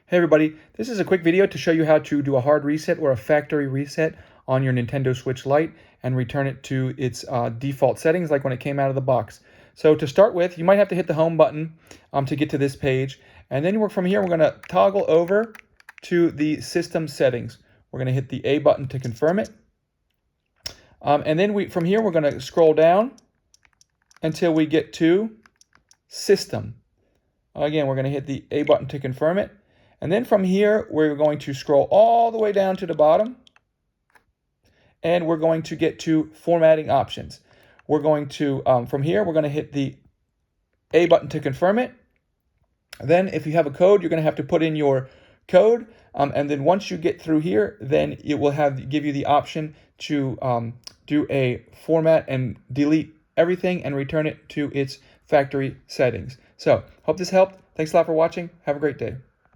Hey everybody, this is a quick video to show you how to do a hard reset or a factory reset on your Nintendo Switch Lite and return it to its default settings like when it came out of the box. So to start with, you might have to hit the home button to get to this page, and then from here we're going to toggle over to the system settings. We're going to hit the A button to confirm it, and then from here we're going to scroll down until we get to system. Again, we're going to hit the A button to confirm it. And then from here, we're going to scroll all the way down to the bottom, and we're going to get to formatting options. We're going to, from here, we're going to hit the A button to confirm it. Then if you have a code, you're going to have to put in your code. And then once you get through here, then it will give you the option to do a format and delete everything and return it to its factory settings. So hope this helped. Thanks a lot for watching. Have a great day.